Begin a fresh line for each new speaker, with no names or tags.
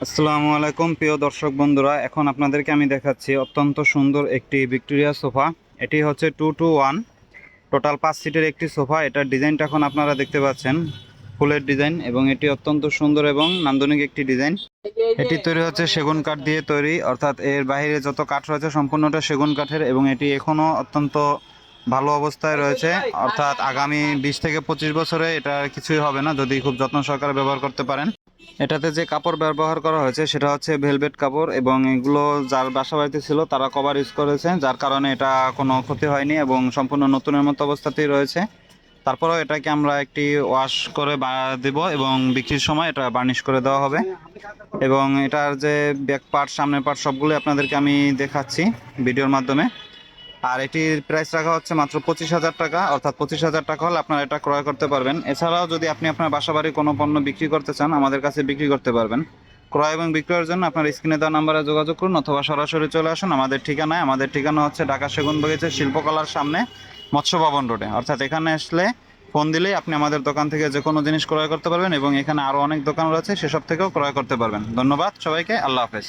আসসালামু আলাইকুম প্রিয় দর্শক বন্ধুরা, এখন আপনাদেরকে আমি দেখাচ্ছি অত্যন্ত সুন্দর একটি ভিক্টোরিয়া সোফা। এটি হচ্ছে 2-2-1 টোটাল 5 সিটের একটি সোফা। এটার ডিজাইনটা এখন আপনারা দেখতে পাচ্ছেন, ফুলের ডিজাইন, এবং এটি অত্যন্ত সুন্দর এবং নান্দনিক একটি ডিজাইন। এটি তৈরি হচ্ছে সেগুন কাঠ দিয়ে তৈরি, অর্থাৎ এর বাইরে যত কাঠ রয়েছে সম্পূর্ণটা সেগুন কাঠের, এবং এটি এখনও অত্যন্ত ভালো অবস্থায় রয়েছে। অর্থাৎ আগামী 20 থেকে 25 বছরে এটা কিছুই হবে না যদি খুব যত্ন সহকারে ব্যবহার করতে পারেন। এটাতে যে কাপড় ব্যবহার করা হয়েছে সেটা হচ্ছে ভেলভেট কাপড়, এবং এগুলো যার বাসা বাড়িতে ছিল তারা কভার ইউজ করেছে, যার কারণে এটা কোনো ক্ষতি হয়নি এবং সম্পূর্ণ নতুনের মতো অবস্থাতেই রয়েছে। তারপরেও এটাকে আমরা একটি ওয়াশ করে দেব, এবং বিক্রির সময় এটা বার্নিশ করে দেওয়া হবে। এবং এটার যে ব্যাক পার্ট, সামনের পার্ট, সবগুলো আপনাদেরকে আমি দেখাচ্ছি ভিডিওর মাধ্যমে। আর এটির প্রাইস রাখা হচ্ছে মাত্র 25,000 টাকা, অর্থাৎ 25,000 টাকা হলে আপনারা এটা ক্রয় করতে পারবেন। এছাড়াও যদি আপনি আপনার বাসাবাড়ি কোনো পণ্য বিক্রি করতে চান, আমাদের কাছে বিক্রি করতে পারবেন। ক্রয় এবং বিক্রয়ের জন্য আপনার স্ক্রিনে দেওয়া নাম্বারে যোগাযোগ করুন, অথবা সরাসরি চলে আসুন আমাদের ঠিকানা হচ্ছে ঢাকা সেগুনবাগিচা শিল্পকলার সামনে, মৎস্য ভবন রোডে। অর্থাৎ এখানে আসলে ফোন দিলেই আপনি আমাদের দোকান থেকে যে কোনো জিনিস ক্রয় করতে পারবেন, এবং এখানে আরও অনেক দোকান রয়েছে, সেসব থেকেও ক্রয় করতে পারবেন। ধন্যবাদ সবাইকে, আল্লাহ হাফেজ।